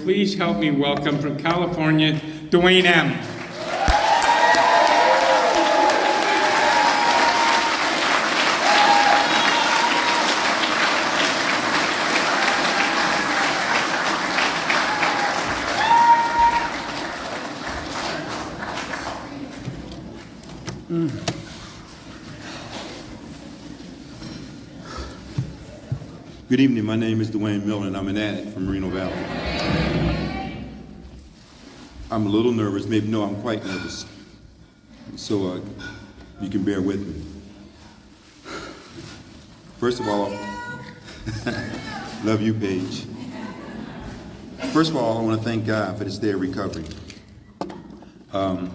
please help me welcome from California, Duane M. Good evening, my name is Duane Miller and I'm an addict from Reno Valley. I'm a little nervous, maybe no, I'm quite nervous. So you can bear with me. First of all, love you, Paige. First of all, I want to thank God for this day of recovery. I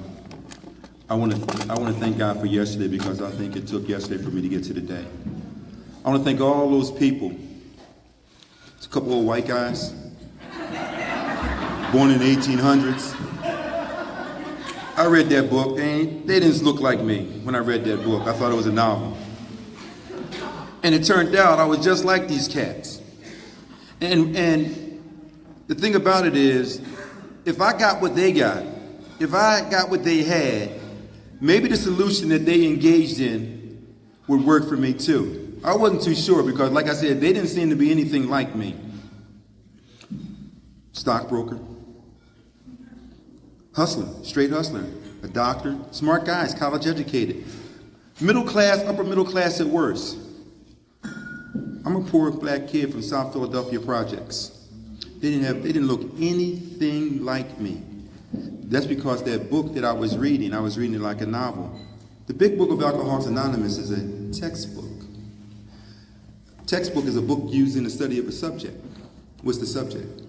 want to thank God for yesterday because I think it took yesterday for me to get to today. I want to thank all those people. It's a couple of white guys, born in the 1800s. I read that book, and they didn't look like me when I read that book. I thought it was a novel. And it turned out I was just like these cats. And the thing about it is, if I got what they got, if I got what they had, maybe the solution that they engaged in would work for me too. I wasn't too sure because, like I said, they didn't seem to be anything like me. Stockbroker, hustler, straight hustler, a doctor, smart guys, college educated, middle class, upper middle class at worst. I'm a poor black kid from South Philadelphia projects. They didn't look anything like me. That's because that book that I was reading it like a novel. The Big Book of Alcoholics Anonymous is a textbook. Textbook is a book used in the study of a subject. What's the subject?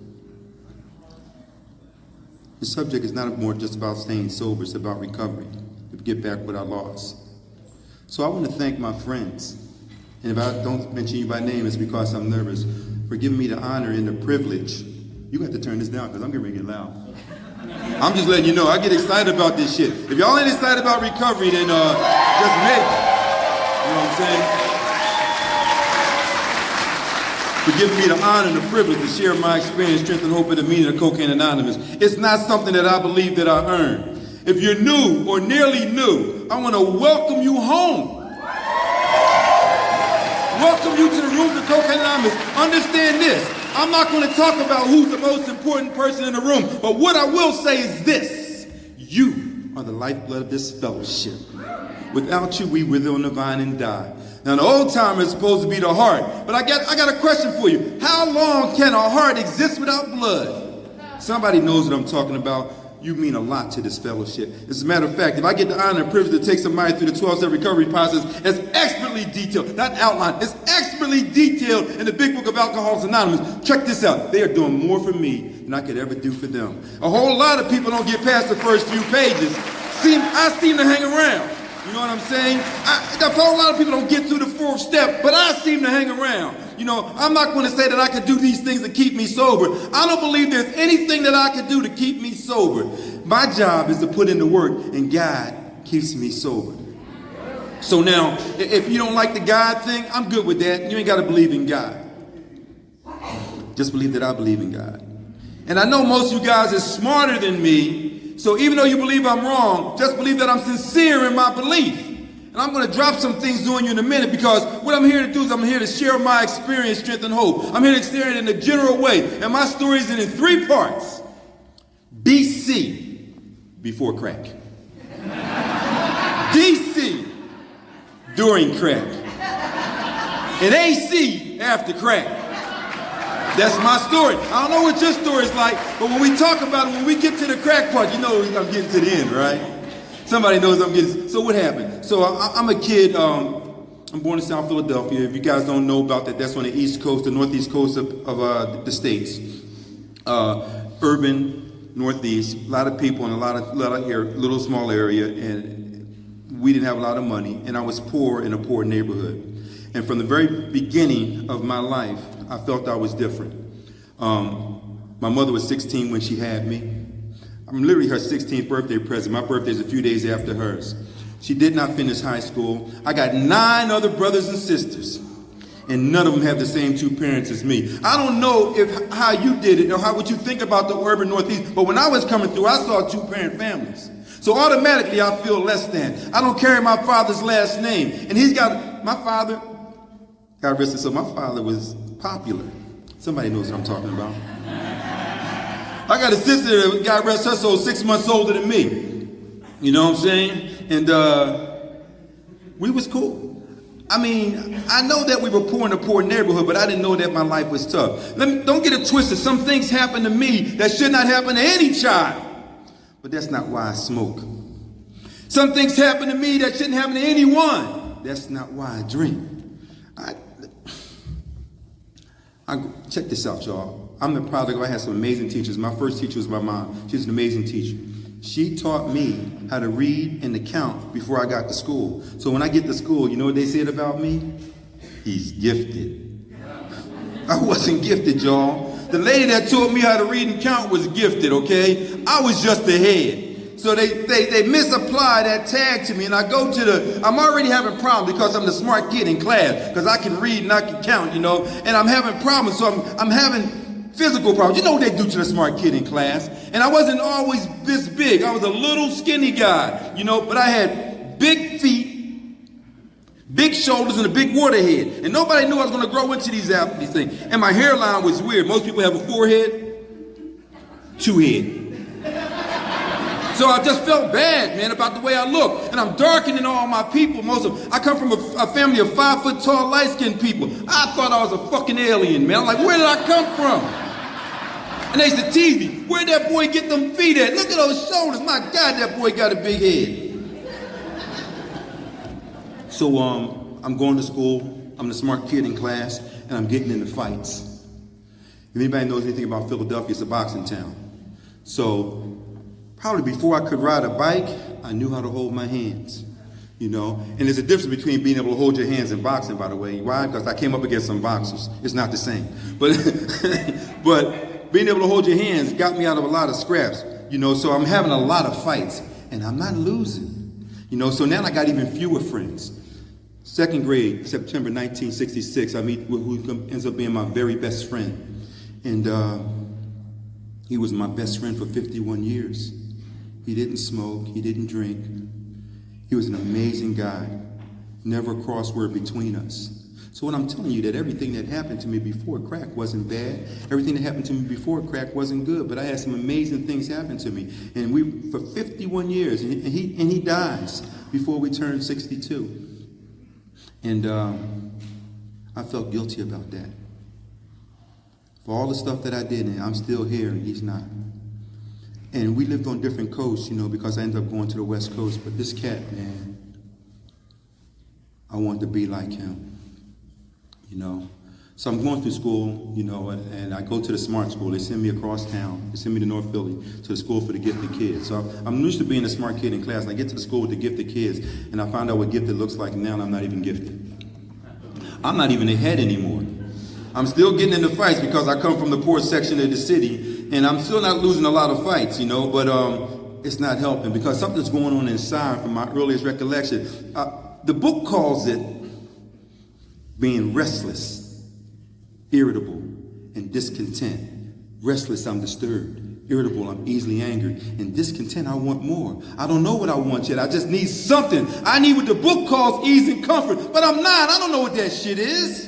The subject is not more just about staying sober, it's about recovery, to get back what I lost. So I want to thank my friends, and if I don't mention you by name, it's because I'm nervous, for giving me the honor and the privilege. You got to turn this down because I'm getting to get loud. I'm just letting you know, I get excited about this shit. If y'all ain't excited about recovery, then just make it. You know what I'm saying? For giving me the honor and the privilege to share my experience, strength, and hope in the meaning of Cocaine Anonymous. It's not something that I believe that I earned. If you're new or nearly new, I want to welcome you home. Welcome you to the rooms of Cocaine Anonymous. Understand this. I'm not going to talk about who's the most important person in the room, but what I will say is this. You are the lifeblood of this fellowship. Without you, we wither on the vine and die. Now, the old timer is supposed to be the heart, but I got a question for you. How long can a heart exist without blood? Somebody knows what I'm talking about. You mean a lot to this fellowship. As a matter of fact, if I get the honor and privilege to take somebody through the 12-step recovery process, it's expertly detailed, not outlined, it's expertly detailed in the Big Book of Alcoholics Anonymous. Check this out. They are doing more for me than I could ever do for them. A whole lot of people don't get past the first few pages. I seem to hang around. You know what I'm saying? A whole lot of people don't get through the fourth step, but I seem to hang around. You know, I'm not going to say that I could do these things to keep me sober. I don't believe there's anything that I could do to keep me sober. My job is to put in the work, and God keeps me sober. So now, if you don't like the God thing, I'm good with that. You ain't got to believe in God. Just believe that I believe in God. And I know most of you guys are smarter than me. So even though you believe I'm wrong, just believe that I'm sincere in my belief. And I'm going to drop some things on you in a minute because what I'm here to do is I'm here to share my experience, strength, and hope. I'm here to share it in a general way. And my story is in 3 parts. BC, before crack. DC, during crack. And AC, after crack. That's my story. I don't know what your story's like, but when we talk about it, when we get to the crack part, you know I'm getting to the end, right? Somebody knows I'm getting. So what happened? So I'm a kid. I'm born in South Philadelphia. If you guys don't know about that, that's on the east coast, the northeast coast of the states. Urban, northeast, a lot of people in a lot of little small area, and we didn't have a lot of money, and I was poor in a poor neighborhood. And from the very beginning of my life, I felt I was different. My mother was 16 when she had me. I'm literally her 16th birthday present. My birthday is a few days after hers. She did not finish high school. I got 9 other brothers and sisters. And none of them have the same two parents as me. I don't know how you did it or what you think about the urban Northeast, but when I was coming through, I saw two-parent families. So automatically I feel less than. I don't carry my father's last name. And my father, God rest his soul, my father was popular. Somebody knows what I'm talking about. I got a sister that, God rest her soul, 6 months older than me. You know what I'm saying? And we was cool. I mean, I know that we were poor in a poor neighborhood, but I didn't know that my life was tough. Don't get it twisted. Some things happen to me that should not happen to any child. But that's not why I smoke. Some things happen to me that shouldn't happen to anyone. That's not why I drink. Check this out, y'all. I'm the product. I had some amazing teachers. My first teacher was my mom. She was an amazing teacher. She taught me how to read and to count before I got to school. So when I get to school, you know what they said about me? He's gifted. I wasn't gifted, y'all. The lady that taught me how to read and count was gifted, okay? I was just a head. So they misapply that tag to me, and I'm already having problems because I'm the smart kid in class, because I can read and I can count, you know, and I'm having problems, so I'm having physical problems. You know what they do to the smart kid in class? And I wasn't always this big. I was a little skinny guy, you know, but I had big feet, big shoulders, and a big water head. And nobody knew I was going to grow into these things. And my hairline was weird. Most people have a forehead, two head. So I just felt bad, man, about the way I look. And I'm darker than all my people. I come from a family of 5 foot tall, light-skinned people. I thought I was a fucking alien, man. I'm like, where did I come from? And they used to tease me, where'd that boy get them feet at? Look at those shoulders. My God, that boy got a big head. So I'm going to school. I'm the smart kid in class, and I'm getting into fights. If anybody knows anything about Philadelphia, it's a boxing town. So probably before I could ride a bike, I knew how to hold my hands, you know. And there's a difference between being able to hold your hands and boxing, by the way. Why? Because I came up against some boxers. It's not the same. But being able to hold your hands got me out of a lot of scraps, you know. So I'm having a lot of fights, and I'm not losing, you know. So now I got even fewer friends. Second grade, September 1966, I meet who ends up being my very best friend. And he was my best friend for 51 years. He didn't smoke, he didn't drink. He was an amazing guy. Never a crossword between us. So what I'm telling you, that everything that happened to me before crack wasn't bad. Everything that happened to me before crack wasn't good, but I had some amazing things happen to me. And we, for 51 years, and he dies before we turn 62. And I felt guilty about that. For all the stuff that I did, and I'm still here, and he's not. And we lived on different coasts, you know, because I ended up going to the West Coast. But this cat, man, I wanted to be like him. You know, so I'm going through school, you know, and I go to the smart school. They send me across town. They send me to North Philly to the school for the gifted kids. So I'm used to being a smart kid in class, and I get to the school with the gifted kids, and I find out what gifted looks like now, and I'm not even gifted. I'm not even ahead anymore. I'm still getting into fights because I come from the poor section of the city, and I'm still not losing a lot of fights, you know, but it's not helping because something's going on inside from my earliest recollection. The book calls it being restless, irritable, and discontent. Restless, I'm disturbed. Irritable, I'm easily angered. And discontent, I want more. I don't know what I want yet. I just need something. I need what the book calls ease and comfort. But I'm not. I don't know what that shit is.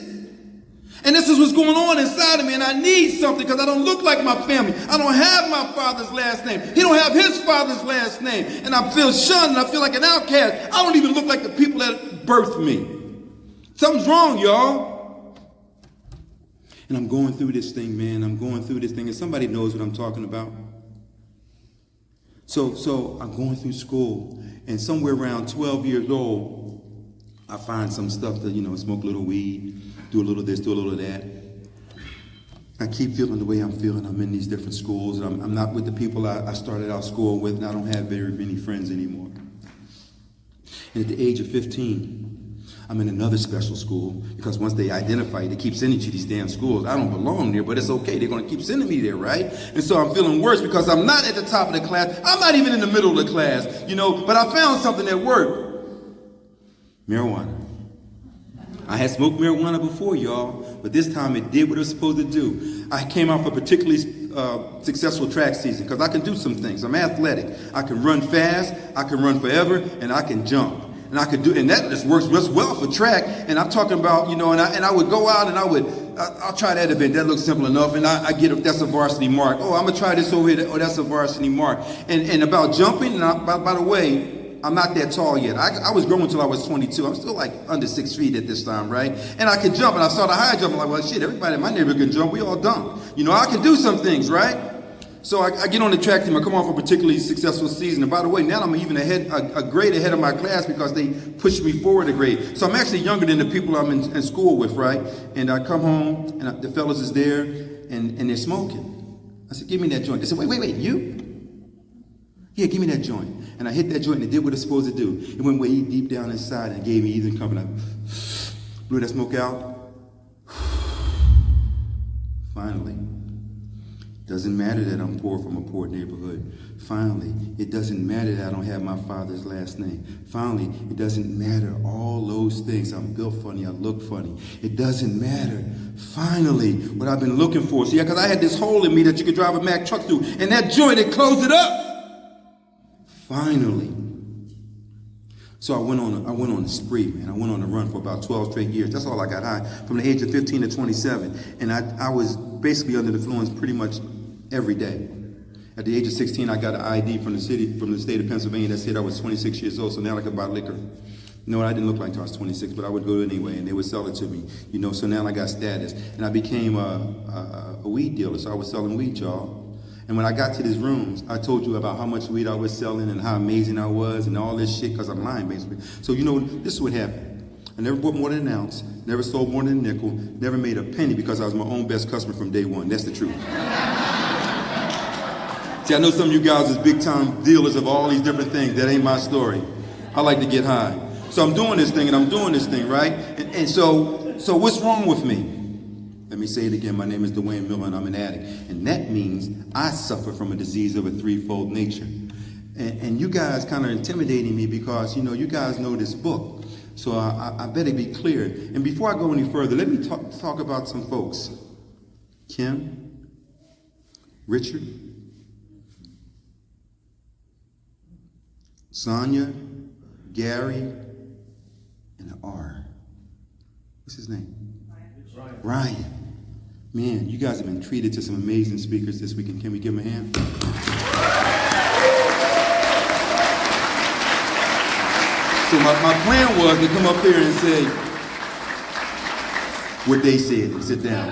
And this is what's going on inside of me. And I need something because I don't look like my family. I don't have my father's last name. He don't have his father's last name. And I feel shunned and I feel like an outcast. I don't even look like the people that birthed me. Something's wrong, y'all. And I'm going through this thing, man. I'm going through this thing. And somebody knows what I'm talking about. So I'm going through school. And somewhere around 12 years old, I find some stuff to, you know, smoke a little weed, do a little this, do a little that. I keep feeling the way I'm feeling. I'm in these different schools. And I'm not with the people I started out school with. And I don't have very many friends anymore. And at the age of 15, I'm in another special school because once they identify you, they keep sending you to these damn schools. I don't belong there, but it's okay. They're going to keep sending me there, right? And so I'm feeling worse because I'm not at the top of the class. I'm not even in the middle of the class, you know, but I found something that worked. Marijuana. I had smoked marijuana before, y'all, but this time it did what it was supposed to do. I came off a particularly successful track season because I can do some things. I'm athletic. I can run fast, I can run forever, and I can jump. And I could do, and that just works well for track. And I'm talking about, and I would go out and I'll try that event. That looks simple enough. And I get, that's a varsity mark. Oh, I'm gonna try this over here. Oh, that's a varsity mark. And about jumping, and by the way, I'm not that tall yet. I was growing until I was 22. I'm still like under 6 feet at this time, right? And I could jump, and I saw the high jump. I'm like, well, shit, everybody in my neighborhood can jump. We all dunk. I can do some things, right? So I get on the track team. I come off a particularly successful season. And by the way, now I'm even a grade ahead of my class because they pushed me forward a grade. So I'm actually younger than the people I'm in school with, right? And I come home, and the fellas is there, and they're smoking. I said, give me that joint. They said, wait, you? Yeah, give me that joint. And I hit that joint, and it did what it's supposed to do. It went way deep down inside and gave me even company. I blew that smoke out. Finally. Doesn't matter that I'm poor from a poor neighborhood. Finally, it doesn't matter that I don't have my father's last name. Finally, it doesn't matter all those things. I'm built funny, I look funny. It doesn't matter. Finally, what I've been looking for. See, because I had this hole in me that you could drive a Mack truck through, and that joint, it closed it up. Finally. So I went on a spree, man. I went on a run for about 12 straight years. That's all I got high, from the age of 15 to 27. And I was basically under the influence pretty much every day. At the age of 16, I got an ID from the state of Pennsylvania that said I was 26 years old, so now I could buy liquor. I didn't look like until I was 26, but I would go anyway, and they would sell it to me. So now I got status. And I became a weed dealer, so I was selling weed, y'all. And when I got to these rooms, I told you about how much weed I was selling and how amazing I was and all this shit, because I'm lying, basically. So this is what happened. I never bought more than an ounce, never sold more than a nickel, never made a penny because I was my own best customer from day one. That's the truth. See, I know some of you guys is big time dealers of all these different things. That ain't my story. I like to get high. So I'm doing this thing, right? And so what's wrong with me? Let me say it again. My name is Duane Miller, and I'm an addict. And that means I suffer from a disease of a threefold nature. And you guys kind of intimidating me because, you guys know this book. So I better be clear. And before I go any further, let me talk about some folks. Kim, Richard, Sonia, Gary, and an R. What's his name? Ryan. Man, you guys have been treated to some amazing speakers this weekend. Can we give them a hand? So my plan was to come up here and say what they said and sit down.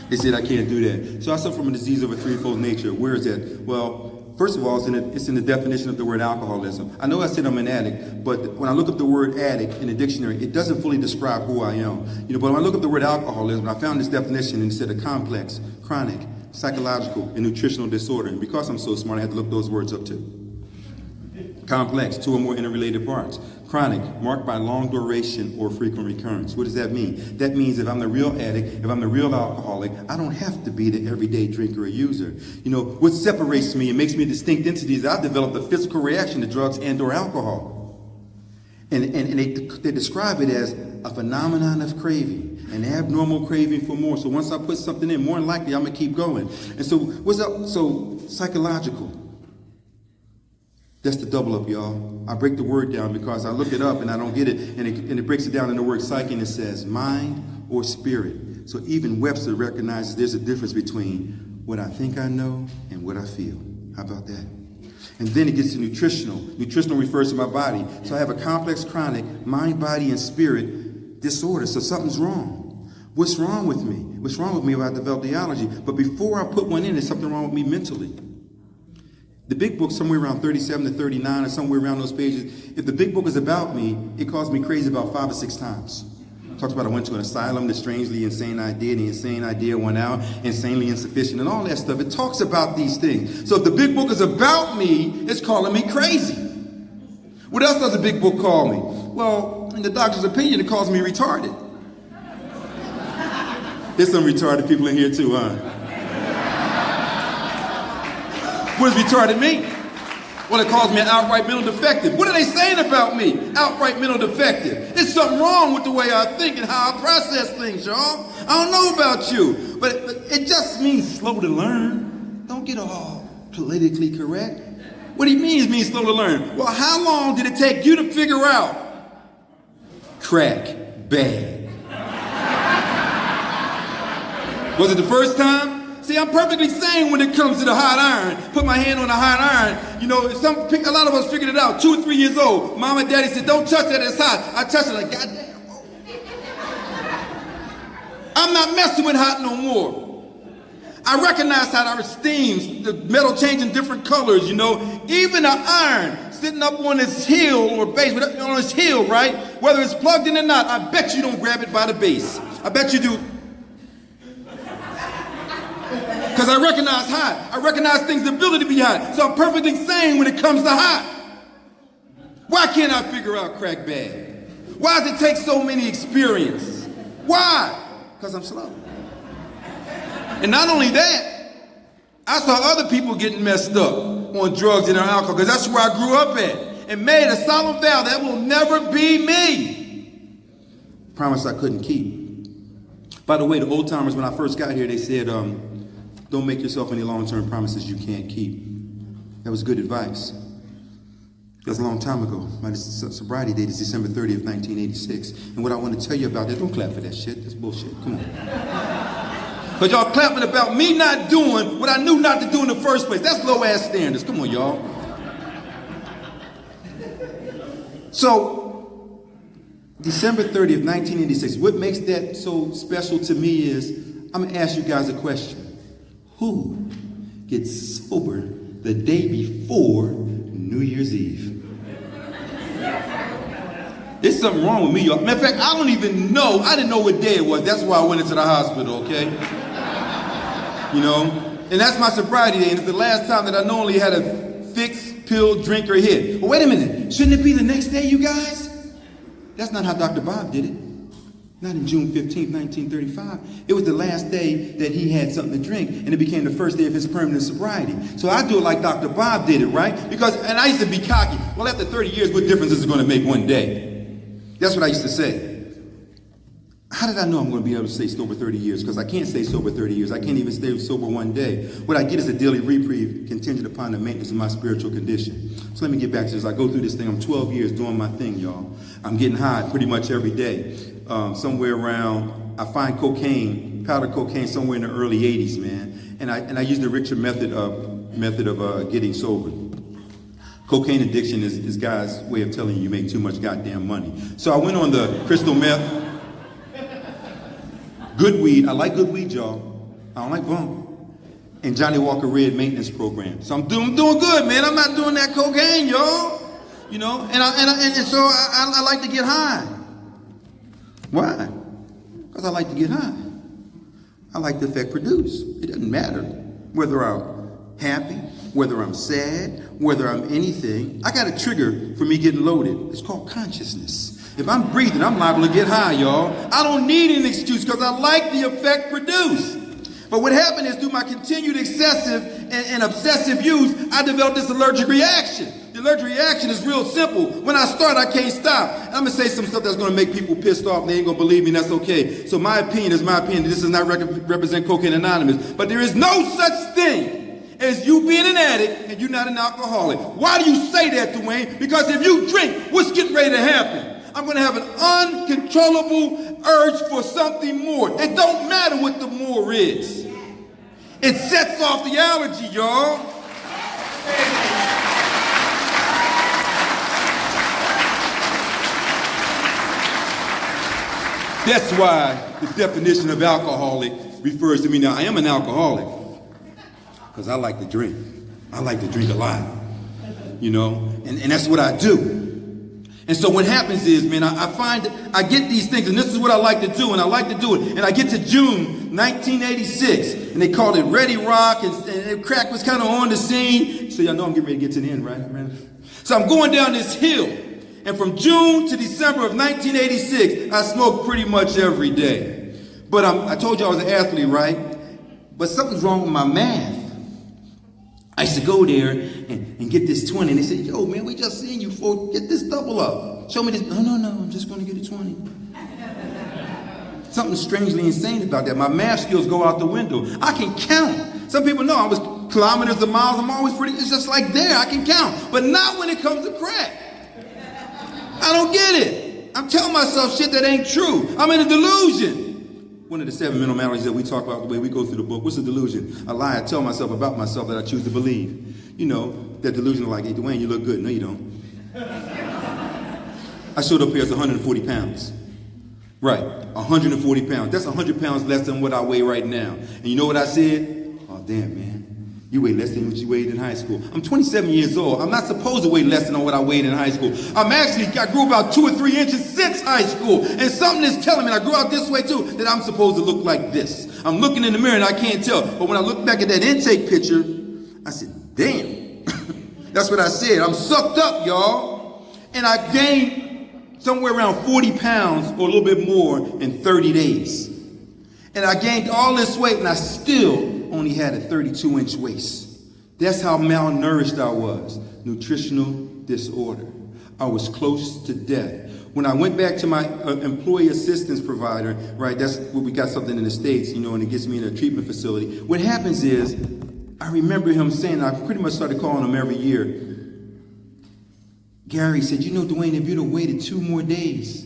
They said I can't do that. So I suffer from a disease of a threefold nature. Where is that? Well, first of all, it's in the definition of the word alcoholism. I know I said I'm an addict, but when I look up the word addict in the dictionary, it doesn't fully describe who I am. But when I look up the word alcoholism, I found this definition and it said a complex, chronic, psychological, and nutritional disorder. And because I'm so smart, I had to look those words up too. Complex, two or more interrelated parts. Chronic, marked by long duration or frequent recurrence. What does that mean? That means if I'm the real addict, if I'm the real alcoholic, I don't have to be the everyday drinker or user. What separates me and makes me a distinct entity is I've developed a physical reaction to drugs and or alcohol. And they describe it as a phenomenon of craving, an abnormal craving for more. So once I put something in, more than likely I'm going to keep going. And so what's up? So psychological. That's the double up, y'all. I break the word down because I look it up and I don't get it. And it breaks it down in the word psyche and it says mind or spirit. So even Webster recognizes there's a difference between what I think I know and what I feel. How about that? And then it gets to nutritional. Nutritional refers to my body. So I have a complex, chronic mind, body, and spirit disorder. So something's wrong. What's wrong with me? What's wrong with me if I develop the allergy? But before I put one in, there's something wrong with me mentally. The big book, somewhere around 37 to 39 or somewhere around those pages, if the big book is about me, it calls me crazy about 5 or 6 times. It talks about I went to an asylum, the strangely insane idea, the insane idea went out, insanely insufficient, and all that stuff. It talks about these things. So if the big book is about me, it's calling me crazy. What else does the big book call me? Well, in the doctor's opinion, it calls me retarded. There's some retarded people in here too, huh? What does retarded mean? Well, it calls me an outright mental defective. What are they saying about me? Outright mental defective. There's something wrong with the way I think and how I process things, y'all. I don't know about you, but it just means slow to learn. Don't get all politically correct. What do you mean it means slow to learn? Well, how long did it take you to figure out crack bad? Was it the first time? See, I'm perfectly sane when it comes to the hot iron. Put my hand on the hot iron. You know, a lot of us figured it out. 2 or 3 years old. Mom and daddy said, don't touch that, it's hot. I touched it like, goddamn. Oh. I'm not messing with hot no more. I recognize how our steams, the metal changing different colors, you know. Even an iron sitting up on its heel or base, on its heel, right? Whether it's plugged in or not, I bet you don't grab it by the base. I bet you do. Because I recognize hot. I recognize things' ability to be hot. So I'm perfectly sane when it comes to hot. Why can't I figure out crack bad? Why does it take so many experiences? Why? Because I'm slow. And not only that, I saw other people getting messed up on drugs and alcohol because that's where I grew up at. And made a solemn vow that will never be me. Promise I couldn't keep. By the way, the old timers, when I first got here, they said, don't make yourself any long-term promises you can't keep. That was good advice. That was a long time ago. My sobriety date is December 30th, 1986. And what I want to tell you about that, don't clap for that shit. That's bullshit. Come on. But y'all clapping about me not doing what I knew not to do in the first place. That's low-ass standards. Come on, y'all. So, December 30th, 1986. What makes that so special to me is, I'm going to ask you guys a question. Who gets sober the day before New Year's Eve? There's something wrong with me, y'all. Matter of fact, I don't even know. I didn't know what day it was. That's why I went into the hospital, okay? You know? And that's my sobriety day. And it's the last time that I normally had a fixed pill drink or hit. But wait a minute. Shouldn't it be the next day, you guys? That's not how Dr. Bob did it. Not in June 15th, 1935. It was the last day that he had something to drink, and it became the first day of his permanent sobriety. So I do it like Dr. Bob did it, right? And I used to be cocky. Well, after 30 years, what difference is it going to make one day? That's what I used to say. How did I know I'm going to be able to stay sober 30 years? Because I can't stay sober 30 years. I can't even stay sober one day. What I get is a daily reprieve contingent upon the maintenance of my spiritual condition. So let me get back to this. I go through this thing. I'm 12 years doing my thing, y'all. I'm getting high pretty much every day. Somewhere around, I find cocaine, powder cocaine, somewhere in the early 80s, man. And I use the richer method of getting sober. Cocaine addiction is guys' way of telling you make too much goddamn money. So I went on the crystal meth. Good weed. I like good weed, y'all. I don't like bum. And Johnny Walker Red maintenance program. So I'm doing good, man. I'm not doing that cocaine, y'all. You know, and so I like to get high. Why? Because I like to get high. I like the effect produced. It doesn't matter whether I'm happy, whether I'm sad, whether I'm anything. I got a trigger for me getting loaded. It's called consciousness. If I'm breathing, I'm liable to get high, y'all. I don't need an excuse because I like the effect produced. But what happened is through my continued excessive and obsessive use, I developed this allergic reaction. The allergic reaction is real simple. When I start, I can't stop. And I'm going to say some stuff that's going to make people pissed off and they ain't going to believe me, and that's okay. So my opinion is my opinion. This does not represent Cocaine Anonymous. But there is no such thing as you being an addict and you're not an alcoholic. Why do you say that, Duane? Because if you drink, what's getting ready to happen? I'm going to have an uncontrollable urge for something more. It don't matter what the more is. It sets off the allergy, y'all. That's why the definition of alcoholic refers to me now. I am an alcoholic because I like to drink. I like to drink a lot, you know, and that's what I do. And so what happens is, man, I find that I get these things, and this is what I like to do, and I like to do it. And I get to June 1986, and they called it Ready Rock, and crack was kind of on the scene. So y'all know I'm getting ready to get to the end, right, man? So I'm going down this hill, and from June to December of 1986, I smoked pretty much every day. But I told you I was an athlete, right? But something's wrong with my math. I to go there and get this 20. And they said, yo, man, we just seen you for get this double up. Show me this. No, I'm just going to get a 20. Something strangely insane about that. My math skills go out the window. I can count. Some people know I was kilometers of miles. I'm always pretty. It's just like there. I can count. But not when it comes to crack. I don't get it. I'm telling myself shit that ain't true. I'm in a delusion. One of the 7 mental maladies that we talk about the way we go through the book. What's a delusion? A lie I tell myself about myself that I choose to believe. You know, that delusion of like, hey, Duane, you look good. No, you don't. I showed up here as 140 pounds. Right, 140 pounds. That's 100 pounds less than what I weigh right now. And you know what I said? Oh, damn, man. You weigh less than what you weighed in high school. I'm 27 years old. I'm not supposed to weigh less than what I weighed in high school. I grew about 2 or 3 inches since high school. And something is telling me, and I grew out this way too, that I'm supposed to look like this. I'm looking in the mirror and I can't tell. But when I look back at that intake picture, I said, damn. That's what I said. I'm sucked up, y'all. And I gained somewhere around 40 pounds or a little bit more in 30 days. And I gained all this weight and I still only had a 32-inch waist. That's how malnourished I was. Nutritional disorder. I was close to death. When I went back to my employee assistance provider, right, that's where we got something in the States, you know, and it gets me in a treatment facility. What happens is, I remember him saying, I pretty much started calling him every year. Gary said, you know, Duane, if you'd have waited 2 more days,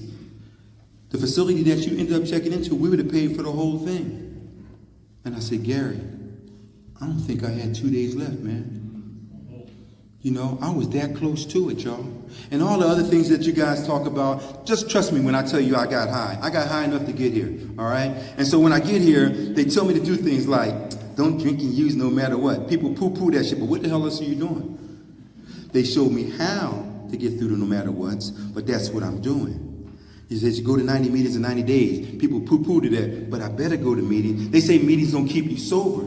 the facility that you ended up checking into, we would have paid for the whole thing. And I said, Gary, I don't think I had 2 days left, man. You know, I was that close to it, y'all. And all the other things that you guys talk about, just trust me when I tell you I got high. I got high enough to get here, all right? And so when I get here, they tell me to do things like, don't drink and use no matter what. People poo-poo that shit, but what the hell else are you doing? They showed me how to get through the no matter what's, but that's what I'm doing. He says you go to 90 meetings in 90 days. People poo-poo to that, but I better go to meetings. They say meetings don't keep you sober.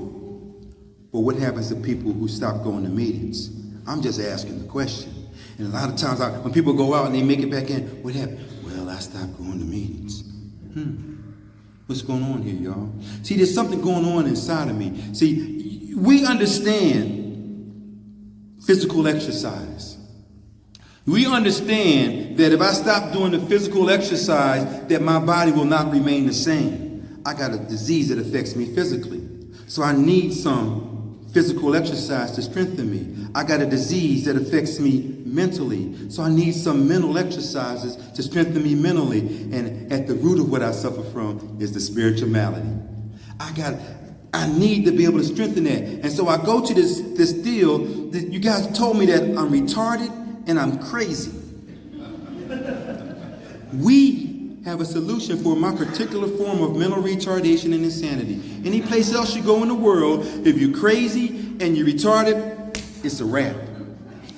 But what happens to people who stop going to meetings? I'm just asking the question. And a lot of times when people go out and they make it back in, what happened? Well, I stopped going to meetings. What's going on here, y'all? See, there's something going on inside of me. See, we understand physical exercise. We understand that if I stop doing the physical exercise, that my body will not remain the same. I got a disease that affects me physically. So I need some physical exercise to strengthen me. I got a disease that affects me mentally. So I need some mental exercises to strengthen me mentally. And at the root of what I suffer from is the spiritual malady. I need to be able to strengthen that. And so I go to this deal. You guys told me that I'm retarded and I'm crazy. We have a solution for my particular form of mental retardation and insanity. Any place else you go in the world, if you're crazy and you're retarded, it's a wrap.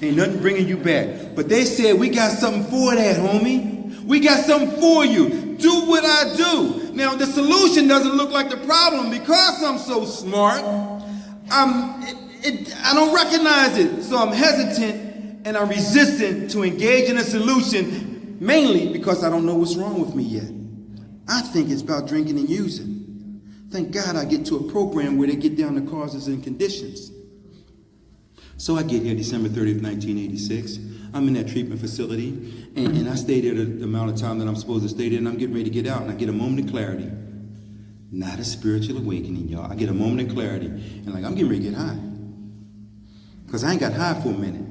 Ain't nothing bringing you back. But they said, we got something for that, homie. We got something for you. Do what I do. Now, the solution doesn't look like the problem because I'm so smart. I don't recognize it. So I'm hesitant and I'm resistant to engage in a solution, mainly because I don't know what's wrong with me yet. I think it's about drinking and using. Thank God I get to a program where they get down to causes and conditions. So I get here December 30th, 1986. I'm in that treatment facility, and I stay there the amount of time that I'm supposed to stay there, and I'm getting ready to get out, and I get a moment of clarity. Not a spiritual awakening, y'all. I get a moment of clarity, and like, I'm getting ready to get high. Because I ain't got high for a minute.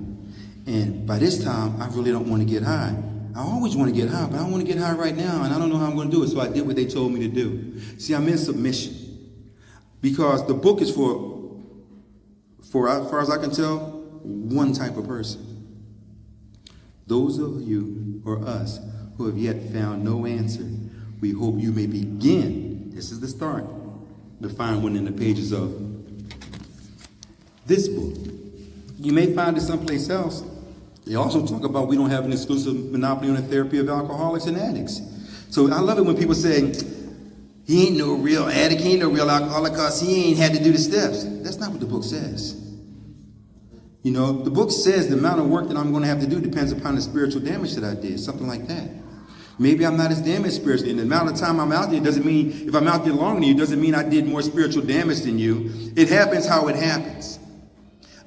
And by this time, I really don't want to get high. I always want to get high, but I don't want to get high right now, and I don't know how I'm going to do it, so I did what they told me to do. See, I'm in submission. Because the book is for as far as I can tell, one type of person. Those of you or us who have yet found no answer, we hope you may begin, this is the start, to find one in the pages of this book. You may find it someplace else. They also talk about we don't have an exclusive monopoly on the therapy of alcoholics and addicts. So I love it when people say, he ain't no real addict, he ain't no real alcoholic because he ain't had to do the steps. That's not what the book says. You know, the book says the amount of work that I'm going to have to do depends upon the spiritual damage that I did, something like that. Maybe I'm not as damaged spiritually. And the amount of time I'm out there doesn't mean, if I'm out there longer than you, doesn't mean I did more spiritual damage than you. It happens how it happens.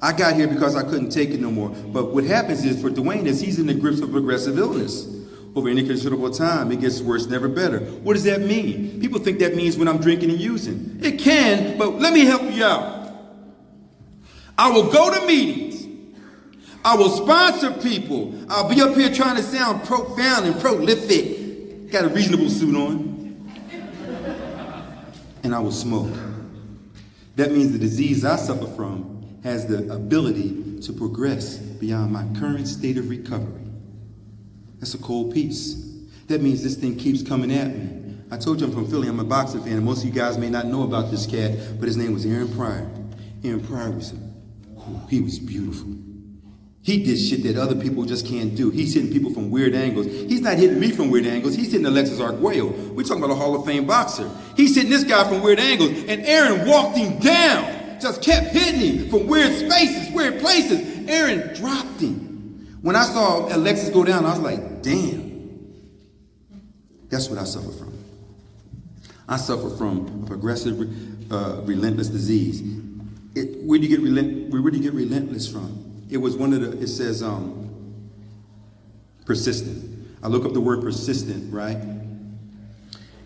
I got here because I couldn't take it no more. But what happens is for Duane is he's in the grips of progressive illness. Over any considerable time, it gets worse, never better. What does that mean? People think that means when I'm drinking and using. It can, but let me help you out. I will go to meetings. I will sponsor people. I'll be up here trying to sound profound and prolific. Got a reasonable suit on. And I will smoke. That means the disease I suffer from has the ability to progress beyond my current state of recovery. That's a cold piece. That means this thing keeps coming at me. I told you I'm from Philly. I'm a boxing fan. And most of you guys may not know about this cat, but his name was Aaron Pryor. Aaron Pryor he was beautiful. He did shit that other people just can't do. He's hitting people from weird angles. He's not hitting me from weird angles. He's hitting Alexis Arguello. We're talking about a Hall of Fame boxer. He's hitting this guy from weird angles, and Aaron walked him down. Just kept hitting him from weird spaces, weird places. Aaron dropped him. When I saw Alexis go down, I was like, damn. That's what I suffer from. I suffer from a progressive, relentless disease. Where do you get relentless from? It was it says persistent. I look up the word persistent, right?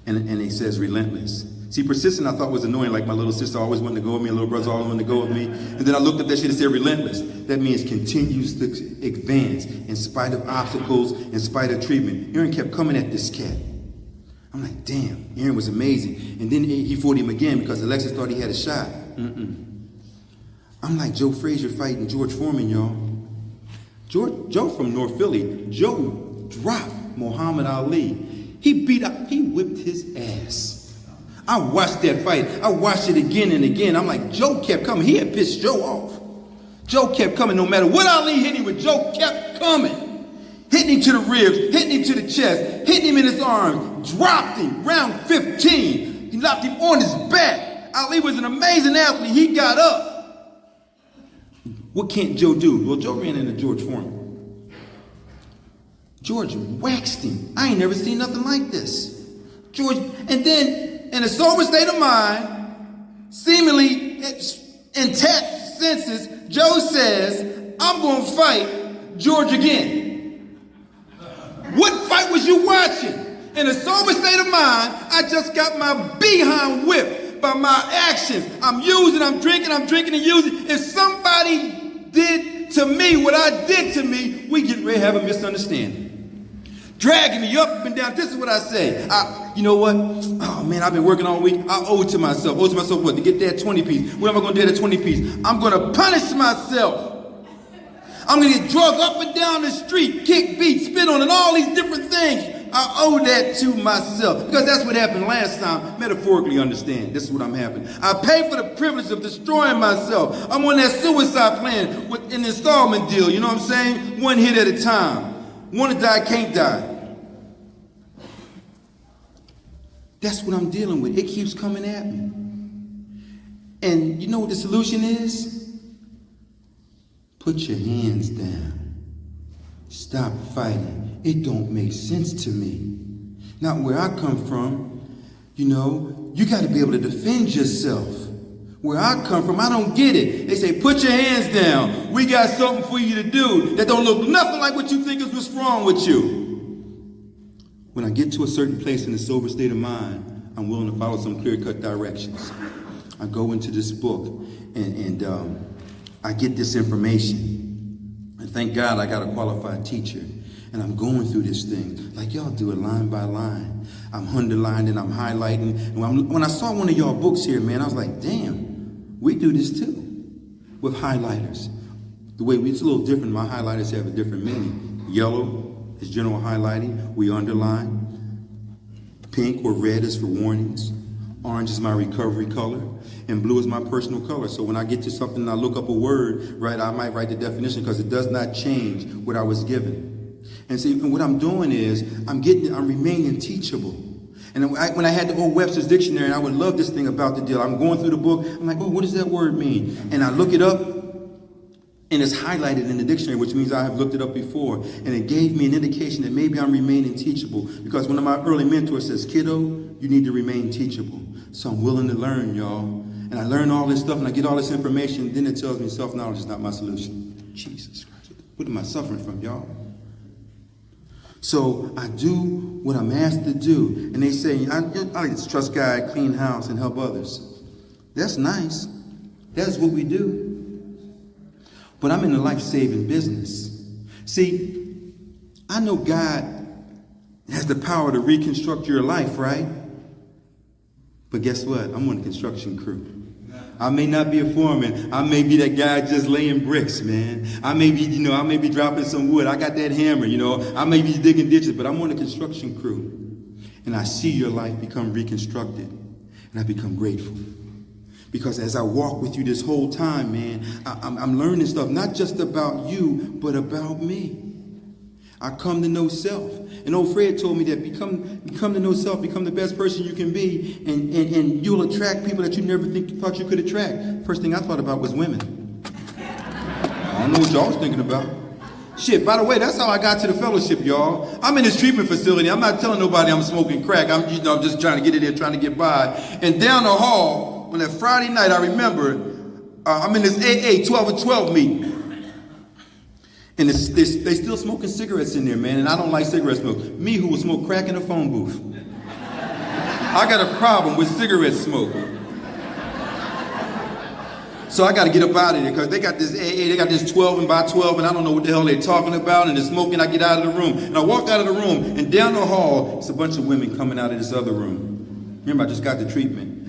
And it says relentless. See, persistent I thought was annoying, like my little sister always wanted to go with me, and little brother always wanted to go with me. And then I looked up that shit and said relentless. That means continues to advance in spite of obstacles, in spite of treatment. Aaron kept coming at this cat. I'm like, damn, Aaron was amazing. And then he fought him again because Alexis thought he had a shot. I'm like Joe Frazier fighting George Foreman, y'all. Joe from North Philly. Joe dropped Muhammad Ali. He whipped his ass. I watched that fight. I watched it again and again. I'm like, Joe kept coming. He had pissed Joe off. Joe kept coming no matter what Ali hit him with. Joe kept coming. Hitting him to the ribs, hitting him to the chest, hitting him in his arms, dropped him. Round 15. He knocked him on his back. Ali was an amazing athlete. He got up. What can't Joe do? Well, Joe ran into George Foreman. George waxed him. I ain't never seen nothing like this. George, and then in a sober state of mind, seemingly intact senses, Joe says, I'm going to fight George again. What fight was you watching? In a sober state of mind, I just got my behind whipped by my actions. I'm using, I'm drinking and using. If somebody did to me what I did to me, we get ready to have a misunderstanding. Dragging me up and down. This is what I say. You know what? Oh man, I've been working all week. I owe it to myself. Owe it to myself what? To get that 20 piece. What am I going to do at that 20 piece? I'm going to punish myself. I'm going to get drug up and down the street, kick, beat, spit on, and all these different things. I owe that to myself. Because that's what happened last time. Metaphorically understand. This is what I'm happening. I pay for the privilege of destroying myself. I'm on that suicide plan with an installment deal. You know what I'm saying? One hit at a time. Want to die, can't die. That's what I'm dealing with. It keeps coming at me. And you know what the solution is? Put your hands down. Stop fighting. It don't make sense to me. Not where I come from. You know, you got to be able to defend yourself. Where I come from, I don't get it. They say, put your hands down. We got something for you to do that don't look nothing like what you think is what's wrong with you. When I get to a certain place in a sober state of mind, I'm willing to follow some clear-cut directions. I go into this book and I get this information. And thank God I got a qualified teacher. And I'm going through this thing like y'all do it line by line. I'm underlining, I'm highlighting. And when I saw one of y'all books here, man, I was like, damn, we do this too with highlighters. It's a little different. My highlighters have a different meaning. Yellow is general highlighting. We underline. Pink or red is for warnings. Orange is my recovery color. And blue is my personal color. So when I get to something and I look up a word, right, I might write the definition because it does not change what I was given. And see, and what I'm doing is I'm remaining teachable. And when I had the old Webster's dictionary, and I would love this thing about the deal. I'm going through the book. I'm like, oh, what does that word mean? And I look it up, and it's highlighted in the dictionary, which means I have looked it up before. And it gave me an indication that maybe I'm remaining teachable. Because one of my early mentors says, kiddo, you need to remain teachable. So I'm willing to learn, y'all. and I learn all this stuff and I get all this information, then it tells me self-knowledge is not my solution. Jesus Christ. What am I suffering from, y'all? So I do what I'm asked to do. And they say, I like to trust God, clean house, and help others. That's nice. That's what we do. But I'm in the life-saving business. See, I know God has the power to reconstruct your life, right? But guess what? I'm on the construction crew. I may not be a foreman. I may be that guy just laying bricks, man. I may be dropping some wood. I got that hammer, I may be digging ditches, but I'm on the construction crew. And I see your life become reconstructed. And I become grateful. Because as I walk with you this whole time, man, I'm learning stuff, not just about you, but about me. I come to know self. And old Fred told me that become to know self, become the best person you can be, and you'll attract people that you never thought you could attract. First thing I thought about was women. I don't know what y'all was thinking about. Shit, by the way, that's how I got to the fellowship, y'all. I'm in this treatment facility. I'm not telling nobody I'm smoking crack. I'm just trying to get in there, trying to get by. And down the hall, on that Friday night, I remember, I'm in this AA 12 and 12 meeting. And they still smoking cigarettes in there, man, and I don't like cigarette smoke. Me, who will smoke crack in a phone booth. I got a problem with cigarette smoke. So I got to get up out of there, because they got this AA, they got this 12 and by 12, and I don't know what the hell they're talking about, and they're smoking. I get out of the room, and I walk out of the room, and down the hall, it's a bunch of women coming out of this other room. Remember, I just got the treatment.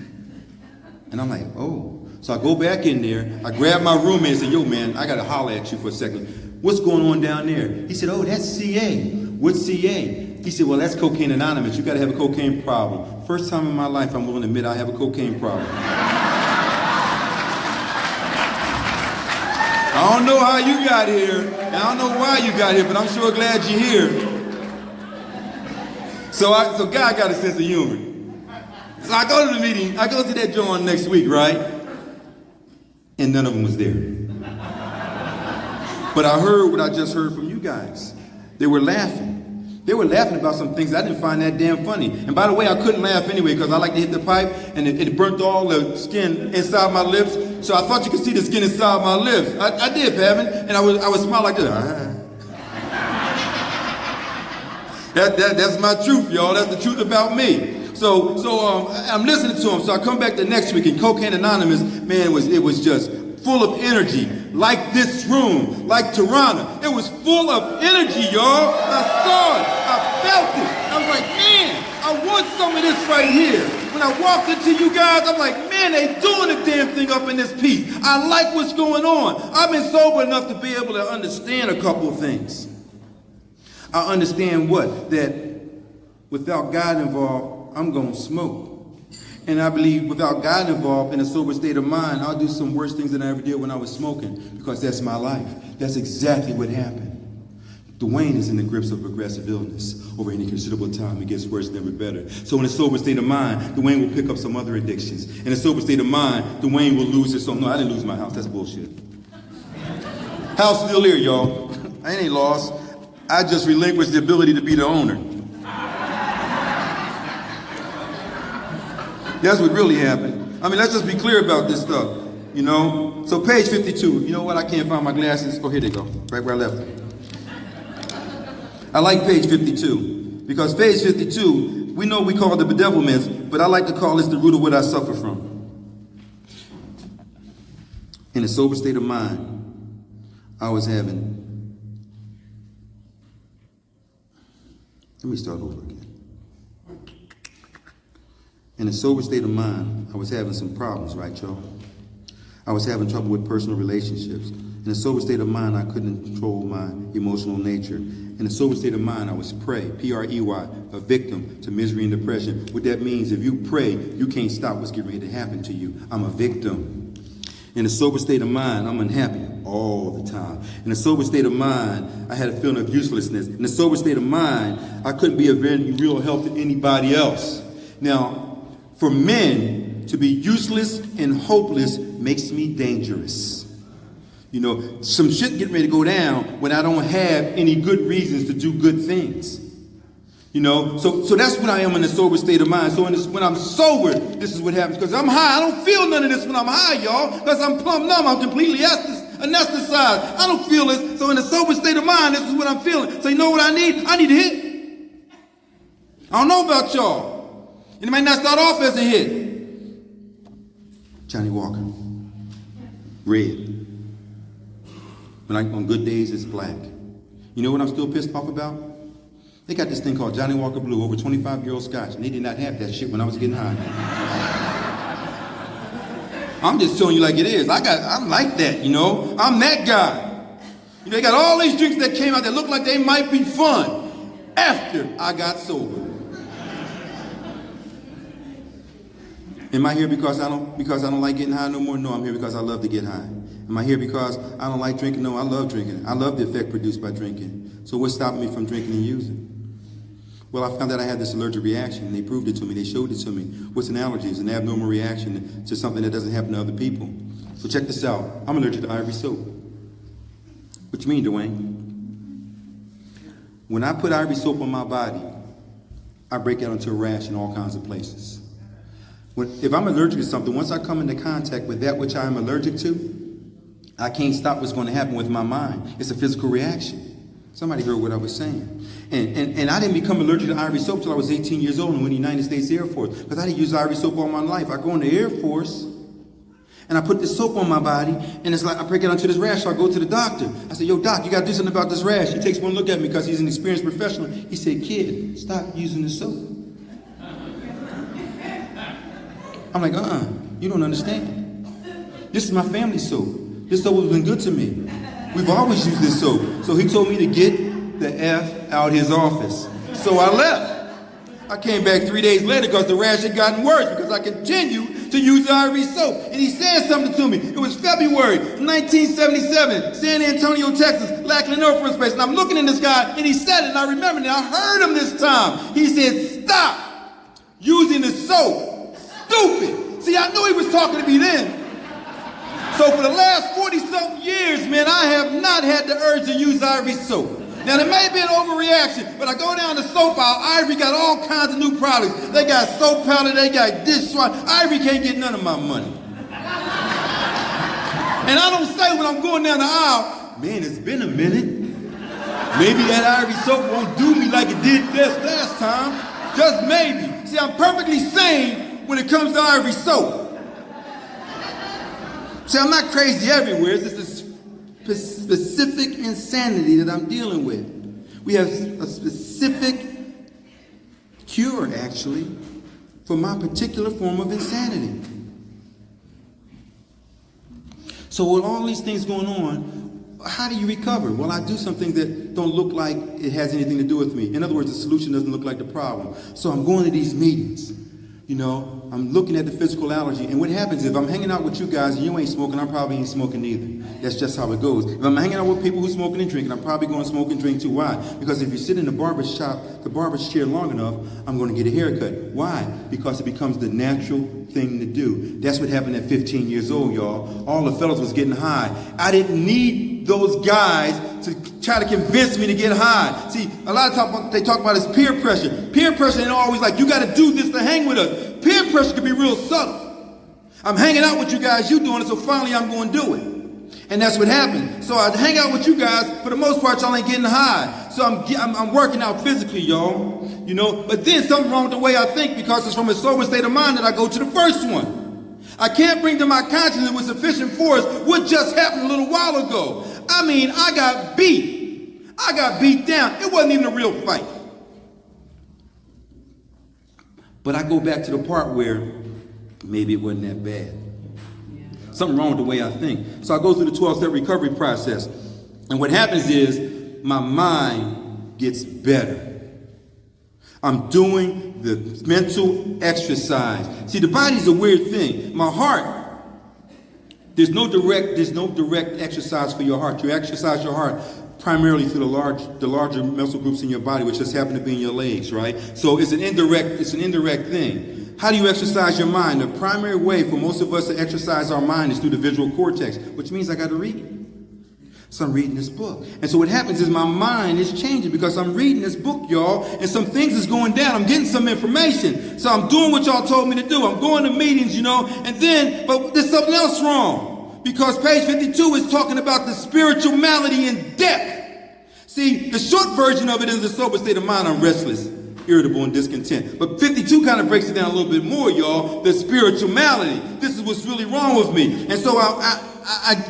And I'm like, oh. So I go back in there, I grab my roommate and say, yo, man, I got to holler at you for a second. What's going on down there? He said, oh, that's CA. What's CA? He said, well, that's Cocaine Anonymous. You got to have a cocaine problem. First time in my life I'm willing to admit I have a cocaine problem. I don't know how you got here, and I don't know why you got here, but I'm sure glad you're here. So God got a sense of humor. So I go to the meeting, I go to that joint next week, right? And none of them was there. But I heard what I just heard from you guys. They were laughing. They were laughing about some things I didn't find that damn funny. And by the way, I couldn't laugh anyway, because I like to hit the pipe, and it burnt all the skin inside my lips. So I thought you could see the skin inside my lips. I did, Pavin, and I would smile like this. That's my truth, y'all. That's the truth about me. So I'm listening to him. So I come back the next week, and Cocaine Anonymous, man, it was just full of energy, like this room, like Tirana. It was full of energy, y'all. I saw it. I felt it. I was like, man, I want some of this right here. When I walked into you guys, I'm like, man, they doing the damn thing up in this piece. I like what's going on. I've been sober enough to be able to understand a couple of things. I understand what? That without God involved, I'm going to smoke. And I believe without God involved, in a sober state of mind, I'll do some worse things than I ever did when I was smoking, because that's my life. That's exactly what happened. Duane is in the grips of progressive illness. Over any considerable time, it gets worse, never better. So in a sober state of mind, Duane will pick up some other addictions. In a sober state of mind, Duane will lose his soul. No, I didn't lose my house. That's bullshit. House still here, y'all. I ain't lost. I just relinquished the ability to be the owner. That's what really happened. I mean, let's just be clear about this stuff, So page 52. You know what? I can't find my glasses. Oh, here they go. Right where I left them. I like page 52. Because page 52, we know we call it the bedevilments, but I like to call this the root of what I suffer from. In a sober state of mind, I was having... Let me start over again. In a sober state of mind, I was having some problems, right, y'all? I was having trouble with personal relationships. In a sober state of mind, I couldn't control my emotional nature. In a sober state of mind, I was prey, P-R-E-Y, a victim to misery and depression. What that means, if you pray, you can't stop what's getting ready to happen to you. I'm a victim. In a sober state of mind, I'm unhappy all the time. In a sober state of mind, I had a feeling of uselessness. In a sober state of mind, I couldn't be of any real help to anybody else. Now, for men to be useless and hopeless makes me dangerous. Some shit getting ready to go down when I don't have any good reasons to do good things. You know, so that's when I am in a sober state of mind. So when I'm sober, this is what happens. Because I'm high, I don't feel none of this when I'm high, y'all. Because I'm plumb numb, I'm completely anesthetized. I don't feel this. So in a sober state of mind, this is what I'm feeling. So you know what I need? I need a hit. I don't know about y'all. And it might not start off as a hit. Johnny Walker. Red. When on good days, it's black. You know what I'm still pissed off about? They got this thing called Johnny Walker Blue, over 25-year-old scotch, and they did not have that shit when I was getting high. I'm just telling you like it is. I'm like that, you know. I'm that guy. You know, they got all these drinks that came out that look like they might be fun after I got sober. Am I here because I don't like getting high no more? No, I'm here because I love to get high. Am I here because I don't like drinking? No, I love drinking. I love the effect produced by drinking. So what's stopping me from drinking and using? Well, I found that I had this allergic reaction, and they proved it to me. They showed it to me. What's an allergy? It's an abnormal reaction to something that doesn't happen to other people. So check this out. I'm allergic to ivory soap. What you mean, Duane? When I put ivory soap on my body, I break out into a rash in all kinds of places. If I'm allergic to something, once I come into contact with that which I am allergic to, I can't stop what's going to happen with my mind. It's a physical reaction. Somebody heard what I was saying. And I didn't become allergic to ivory soap until I was 18 years old and went to the United States Air Force. Because I didn't use ivory soap all my life. I go in the Air Force, and I put this soap on my body, and it's like I break it onto this rash, so I go to the doctor. I said, yo, doc, you got to do something about this rash. He takes one look at me because he's an experienced professional. He said, kid, stop using the soap. I'm like, you don't understand. This is my family soap. This soap has been good to me. We've always used this soap. So he told me to get the F out his office. So I left. I came back 3 days later because the rash had gotten worse because I continued to use the ivory soap. And he said something to me. It was February 1977, San Antonio, Texas, Lackland Air Force Base. And I'm looking at this guy, and he said it, and I remembered it. I heard him this time. He said, stop using the soap. Stupid. See, I knew he was talking to me then. So for the last 40-something years, man, I have not had the urge to use ivory soap. Now, there may be an overreaction, but I go down the soap aisle. Ivory got all kinds of new products. They got soap powder. They got dishwasher. Ivory can't get none of my money. And I don't say when I'm going down the aisle, man, it's been a minute. Maybe that ivory soap won't do me like it did this last time. Just maybe. See, I'm perfectly sane when it comes to ivory soap. See, I'm not crazy everywhere. It's just a specific insanity that I'm dealing with. We have a specific cure, actually, for my particular form of insanity. So with all these things going on, how do you recover? Well, I do some things that don't look like it has anything to do with me. In other words, the solution doesn't look like the problem. So I'm going to these meetings. You know, I'm looking at the physical allergy. And what happens if I'm hanging out with you guys and you ain't smoking, I probably ain't smoking either. That's just how it goes. If I'm hanging out with people who smoking and drinking, I'm probably going to smoke and drink too. Why? Because if you sit in the barber's chair long enough, I'm going to get a haircut. Why? Because it becomes the natural thing to do. That's what happened at 15 years old, y'all. All the fellas was getting high. I didn't need those guys to try to convince me to get high. See, a lot of times they talk about this peer pressure. Peer pressure ain't always like, you got to do this to hang with us. Peer pressure can be real subtle. I'm hanging out with you guys, you doing it, so finally I'm going to do it. And that's what happened. So I hang out with you guys, for the most part, y'all ain't getting high. So I'm working out physically, y'all. You know, but then something wrong with the way I think because it's from a sober state of mind that I go to the first one. I can't bring to my consciousness with sufficient force what just happened a little while ago. I mean, I got beat. I got beat down. It wasn't even a real fight. But I go back to the part where maybe it wasn't that bad. Something wrong with the way I think. So I go through the 12-step recovery process. And what happens is my mind gets better. I'm doing the mental exercise. See, the body's a weird thing. My heart, there's no direct exercise for your heart. You exercise your heart primarily through the larger muscle groups in your body, which just happen to be in your legs, right? So it's an indirect thing. How do you exercise your mind? The primary way for most of us to exercise our mind is through the visual cortex, which means I got to read. So I'm reading this book. And so what happens is my mind is changing because I'm reading this book, y'all, and some things is going down. I'm getting some information. So I'm doing what y'all told me to do. I'm going to meetings, and then, but there's something else wrong. Because page 52 is talking about the spiritual malady in depth. See, the short version of it is a sober state of mind. I'm restless, irritable, and discontent. But 52 kind of breaks it down a little bit more, y'all. The spiritual malady. This is what's really wrong with me. And so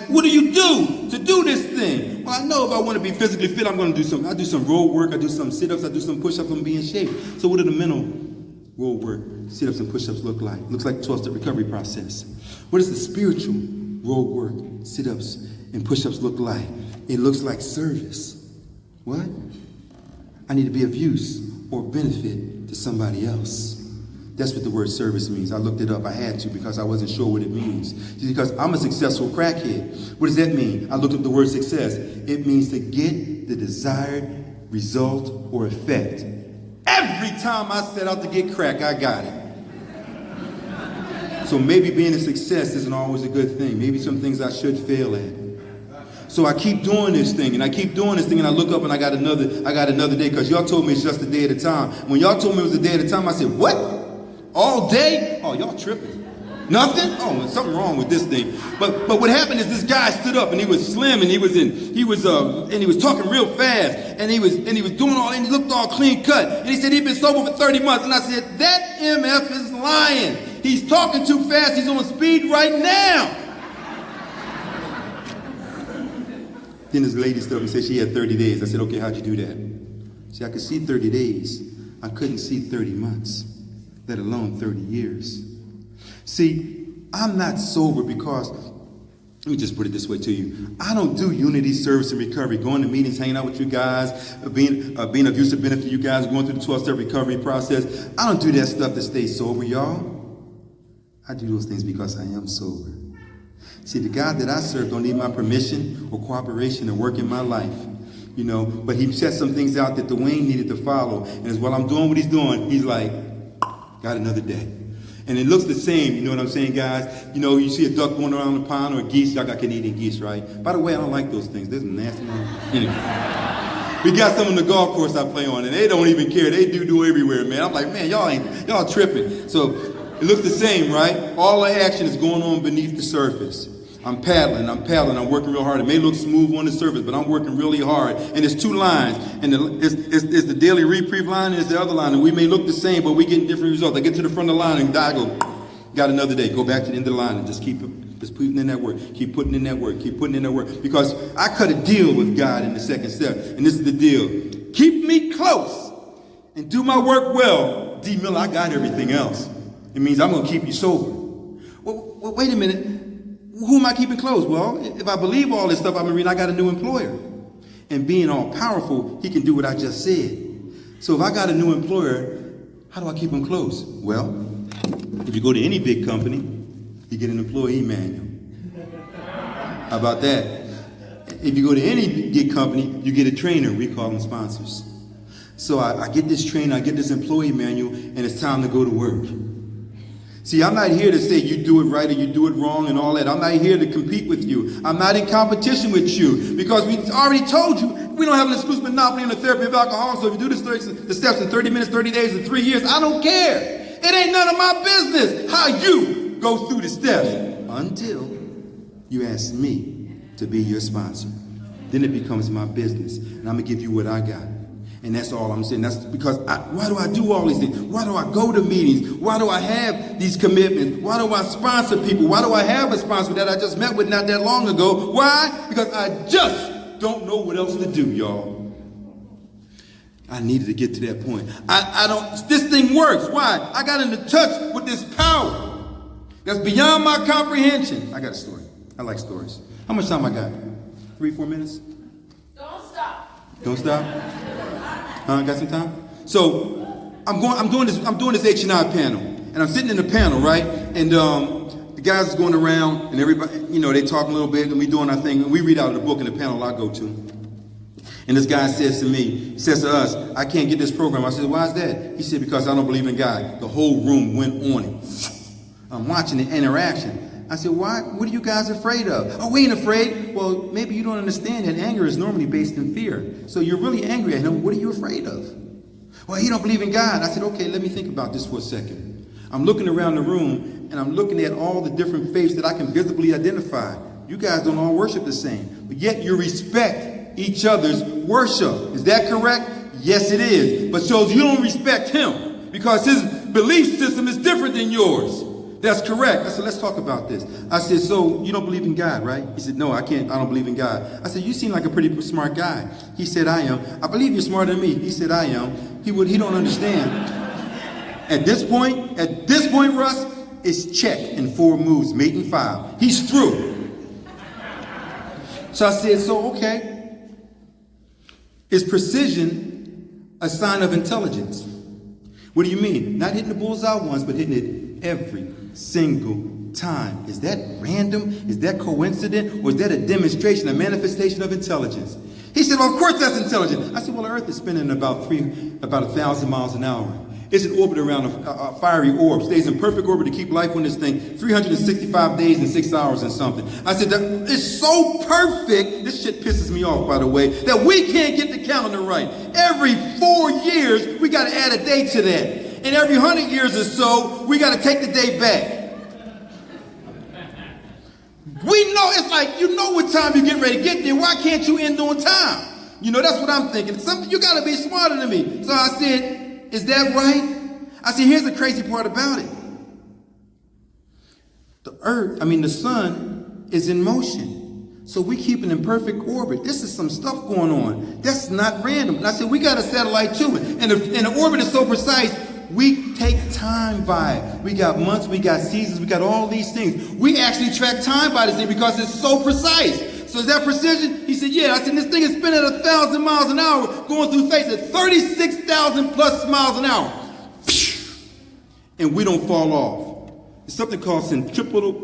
what do you do to do this thing? Well, I know if I want to be physically fit, I'm going to do something. I do some road work. I do some sit-ups. I do some push-ups. I'm going to be in shape. So what do the mental road work, sit-ups, and push-ups look like? Looks like the 12-step recovery process. What does the spiritual road work, sit-ups, and push-ups look like? It looks like service. What? I need to be of use or benefit to somebody else. That's what the word service means. I looked it up. I had to because I wasn't sure what it means. Because I'm a successful crackhead. What does that mean? I looked up the word success. It means to get the desired result or effect. Every time I set out to get crack, I got it. So maybe being a success isn't always a good thing. Maybe some things I should fail at. So I keep doing this thing, and I keep doing this thing, and I look up and I got another day, because y'all told me it's just a day at a time. When y'all told me it was a day at a time, I said, what? All day? Oh, y'all tripping. Nothing? Oh, there's something wrong with this thing. But what happened is this guy stood up and he was slim and he was talking real fast and he was doing all, and he looked all clean cut, and he said he'd been sober for 30 months. And I said, that MF is lying. He's talking too fast. He's on speed right now. Then this lady stood up and said she had 30 days. I said, okay, how'd you do that? See, I could see 30 days. I couldn't see 30 months, let alone 30 years. See, I'm not sober because, let me just put it this way to you. I don't do unity, service, and recovery, going to meetings, hanging out with you guys, being of use and benefit to you guys, going through the 12-step recovery process. I don't do that stuff to stay sober, y'all. I do those things because I am sober. See, the God that I serve don't need my permission or cooperation to work in my life. But he set some things out that Duane needed to follow. And as while I'm doing what he's doing, he's like, got another day. And it looks the same, you know what I'm saying, guys? You see a duck going around the pond or a geese. Y'all got Canadian geese, right? By the way, I don't like those things. There's nasty ones. Anyway. We got some on the golf course I play on, and they don't even care. They do everywhere, man. I'm like, man, y'all tripping. So it looks the same, right? All the action is going on beneath the surface. I'm paddling, I'm working real hard. It may look smooth on the surface, but I'm working really hard. And there's two lines, and it's the daily reprieve line, and it's the other line, and we may look the same, but we get different results. I get to the front of the line, and I go, got another day. Go back to the end of the line, and just putting in that work. Keep putting in that work. Keep putting in that work. Because I cut a deal with God in the second step, and this is the deal. Keep me close and do my work well. D. Miller, I got everything else. It means I'm going to keep you sober. Well, wait a minute. Who am I keeping close? Well, if I believe all this stuff I've been reading, I got a new employer. And being all powerful, he can do what I just said. So if I got a new employer, how do I keep him close? Well, if you go to any big company, you get an employee manual. How about that? If you go to any big company, you get a trainer. We call them sponsors. So I get this trainer, I get this employee manual, and it's time to go to work. See, I'm not here to say you do it right or you do it wrong and all that. I'm not here to compete with you. I'm not in competition with you because we already told you we don't have an exclusive monopoly on the therapy of alcohol. So if you do the steps in 30 minutes, 30 days, or 3 years, I don't care. It ain't none of my business how you go through the steps until you ask me to be your sponsor. Then it becomes my business, and I'm going to give you what I got. And that's all I'm saying. That's because why do I do all these things? Why do I go to meetings? Why do I have these commitments? Why do I sponsor people? Why do I have a sponsor that I just met with not that long ago? Why? Because I just don't know what else to do, y'all. I needed to get to that point. This thing works. Why? I got into touch with this power that's beyond my comprehension. I got a story. I like stories. How much time I got? 3-4 minutes? Don't stop? Got some time? So I'm doing this H&I panel, and I'm sitting in the panel, right? And the guys is going around, and everybody, they talk a little bit, and we doing our thing, and we read out of the book in the panel I go to. And this guy says to us, I can't get this program. I said, why is that? He said, because I don't believe in God. The whole room went on it. I'm watching the interaction. I said, why? What are you guys afraid of? Oh, we ain't afraid. Well, maybe you don't understand that anger is normally based in fear. So you're really angry at him. What are you afraid of? Well, he don't believe in God. I said, okay, let me think about this for a second. I'm looking around the room, and I'm looking at all the different faiths that I can visibly identify. You guys don't all worship the same, but yet you respect each other's worship. Is that correct? Yes, it is. But shows you don't respect him because his belief system is different than yours. That's correct. I said, let's talk about this. I said, so you don't believe in God, right? He said, no, I don't believe in God. I said, you seem like a pretty smart guy. He said, I am. I believe you're smarter than me. He said, I am. He don't understand. At this point, Russ, it's check in 4 moves, mate in 5. He's through. So I said, so okay. Is precision a sign of intelligence? What do you mean? Not hitting the bullseye once, but hitting it every single time. Is that random? Is that coincident? Or is that a demonstration, a manifestation of intelligence? He said, well, of course that's intelligent. I said, well, the Earth is spinning about 1,000 miles an hour. It's in orbit around a fiery orb. Stays in perfect orbit to keep life on this thing 365 days and 6 hours and something. I said, it's so perfect. This shit pisses me off, by the way, that we can't get the calendar right. Every 4 years, we got to add a day to that. And every 100 years or so, we got to take the day back. We know, it's like, you know what time you're getting ready to get there. Why can't you end on time? You know, that's what I'm thinking. You got to be smarter than me. So I said, is that right? I said, here's the crazy part about it. The sun is in motion. So we keep it in perfect orbit. This is some stuff going on. That's not random. And I said, we got a satellite too. And the orbit is so precise, we take time by it. We got months, we got seasons, we got all these things. We actually track time by this thing because it's so precise. So is that precision? He said, yeah. I said, this thing is spinning at 1,000 miles an hour, going through space at 36,000 plus miles an hour. And we don't fall off. It's something called centrifugal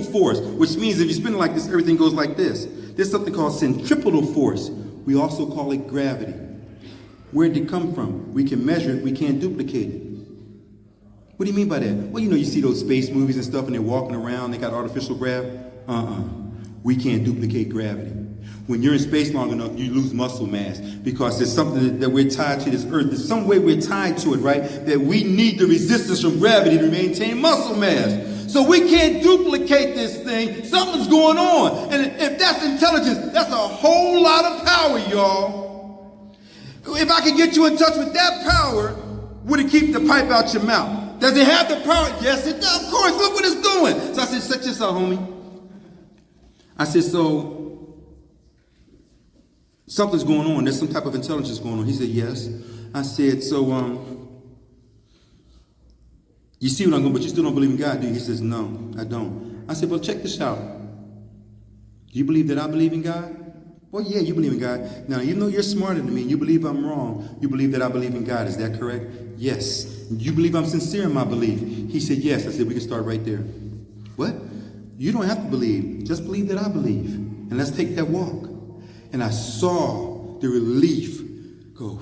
force, which means if you spin it like this, everything goes like this. There's something called centripetal force. We also call it gravity. Where did it come from? We can measure it, we can't duplicate it. What do you mean by that? Well, you see those space movies and stuff, and they're walking around, they got artificial gravity. We can't duplicate gravity. When you're in space long enough, you lose muscle mass because there's something that we're tied to this earth. There's some way we're tied to it, right? That we need the resistance from gravity to maintain muscle mass. So we can't duplicate this thing. Something's going on. And if that's intelligence, that's a whole lot of power, y'all. If I could get you in touch with that power, would it keep the pipe out your mouth? Does it have the power? Yes, it does. Of course, look what it's doing. So I said, check this out, homie. I said, so something's going on. There's some type of intelligence going on. He said, yes. I said, so you see what I'm going, but you still don't believe in God, do you? He says, no, I don't. I said, well, check this out. Do you believe that I believe in God? Well, yeah, you believe in God. Now, even though you're smarter than me and you believe I'm wrong, you believe that I believe in God. Is that correct? Yes. You believe I'm sincere in my belief? He said, yes. I said, we can start right there. What? You don't have to believe. Just believe that I believe. And let's take that walk. And I saw the relief go,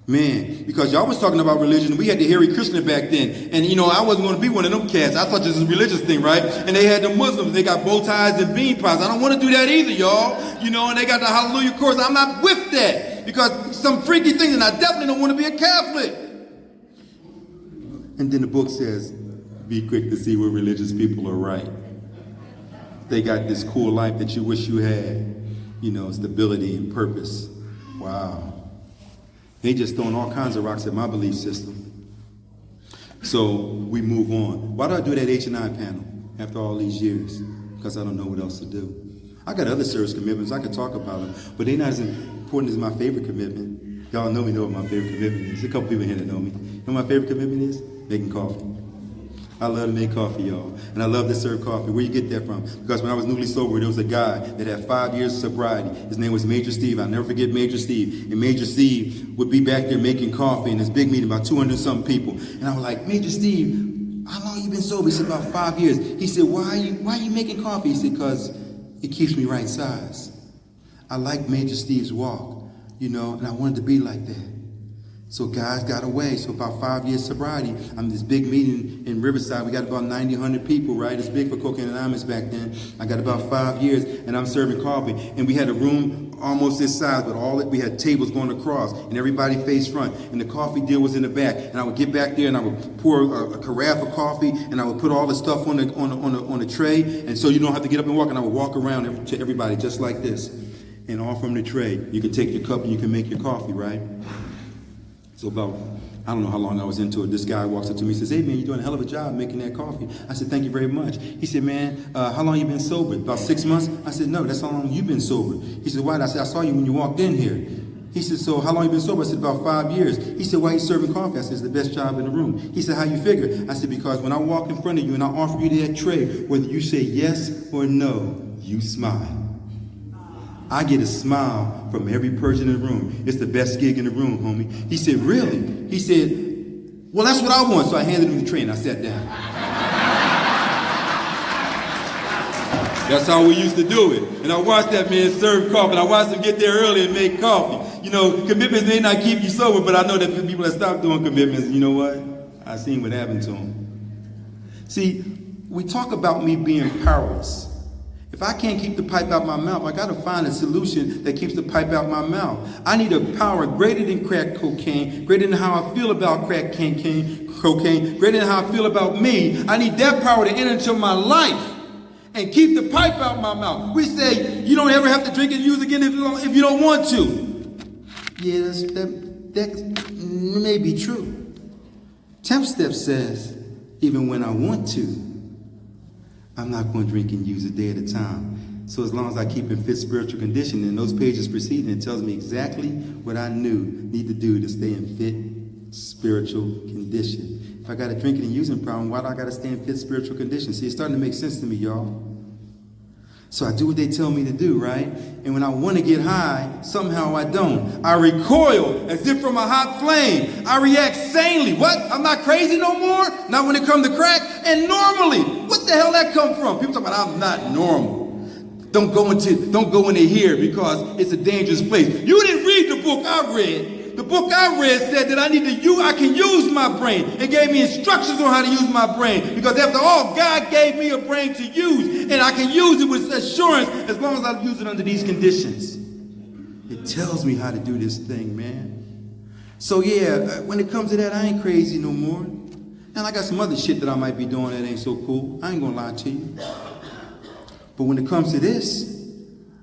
man, because y'all was talking about religion. We had the Hare Krishna back then. And, I wasn't going to be one of them cats. I thought this was a religious thing, right? And they had the Muslims. They got bow ties and bean pies. I don't want to do that either, y'all. And they got the Hallelujah chorus. I'm not with that because some freaky things, and I definitely don't want to be a Catholic. And then the book says, be quick to see where religious people are right. They got this cool life that you wish you had. Stability and purpose. Wow. They just throwing all kinds of rocks at my belief system. So we move on. Why do I do that H&I panel after all these years? Because I don't know what else to do. I got other service commitments. I could talk about them, but they're not as important as my favorite commitment. Y'all know what my favorite commitment is. A couple people here that know me. You know what my favorite commitment is? Making coffee. I love to make coffee, y'all. And I love to serve coffee. Where you get that from? Because when I was newly sober, there was a guy that had 5 years of sobriety. His name was Major Steve. I'll never forget Major Steve. And Major Steve would be back there making coffee in this big meeting, about 200-something people. And I was like, Major Steve, how long you been sober? He said, about 5 years. He said, why are you making coffee? He said, because it keeps me right size. I like Major Steve's walk, and I wanted to be like that. So guys got away. So about 5 years sobriety, I'm in this big meeting in Riverside. We got about 90, 100 people, right? It's big for Cocaine Anonymous back then. I got about 5 years, and I'm serving coffee. And we had a room almost this size, but we had tables going across, and everybody faced front. And the coffee deal was in the back. And I would get back there, and I would pour a carafe of coffee, and I would put all the stuff on the tray. And so you don't have to get up and walk. And I would walk around to everybody just like this, and all from the tray. You can take your cup and you can make your coffee, right? So about, I don't know how long I was into it, this guy walks up to me and says, "Hey man, you're doing a hell of a job making that coffee." I said, "Thank you very much." He said, "Man, how long you been sober?" "About 6 months." I said, "No, that's how long you've been sober." He said, "Why?" I said, "I saw you when you walked in here." He said, "So how long you been sober?" I said, "About 5 years." He said, "Why are you serving coffee?" I said, "It's the best job in the room." He said, "How you figure?" I said, "Because when I walk in front of you and I offer you that tray, whether you say yes or no, you smile. I get a smile from every person in the room. It's the best gig in the room, homie." He said, "Really?" He said, "Well, that's what I want." So I handed him the tray and I sat down. That's how we used to do it. And I watched that man serve coffee. And I watched him get there early and make coffee. You know, commitments may not keep you sober, but I know that the people that stop doing commitments, you know what? I seen what happened to them. See, we talk about me being powerless. If I can't keep the pipe out my mouth, I got to find a solution that keeps the pipe out my mouth. I need a power greater than crack cocaine, greater than how I feel about crack cocaine, greater than how I feel about me. I need that power to enter into my life and keep the pipe out my mouth. We say you don't ever have to drink and use again if you don't want to. Yeah, that may be true. 10th step says, even when I want to, I'm not going to drink and use a day at a time. So as long as I keep in fit spiritual condition, in those pages preceding, it tells me exactly what I need to do to stay in fit spiritual condition. If I got a drinking and using problem, why do I got to stay in fit spiritual condition? See, it's starting to make sense to me, y'all. So I do what they tell me to do, right? And when I want to get high, somehow I don't. I recoil as if from a hot flame. I react sanely. What? I'm not crazy no more? Not when it comes to crack? And normally, what the hell that come from? People talk about I'm not normal. Don't go into here because it's a dangerous place. You didn't read the book I read. The book I read said that I can use my brain. It gave me instructions on how to use my brain. Because after all, God gave me a brain to use. And I can use it with assurance as long as I use it under these conditions. It tells me how to do this thing, man. So yeah, when it comes to that, I ain't crazy no more. And I got some other shit that I might be doing that ain't so cool. I ain't gonna lie to you. But when it comes to this,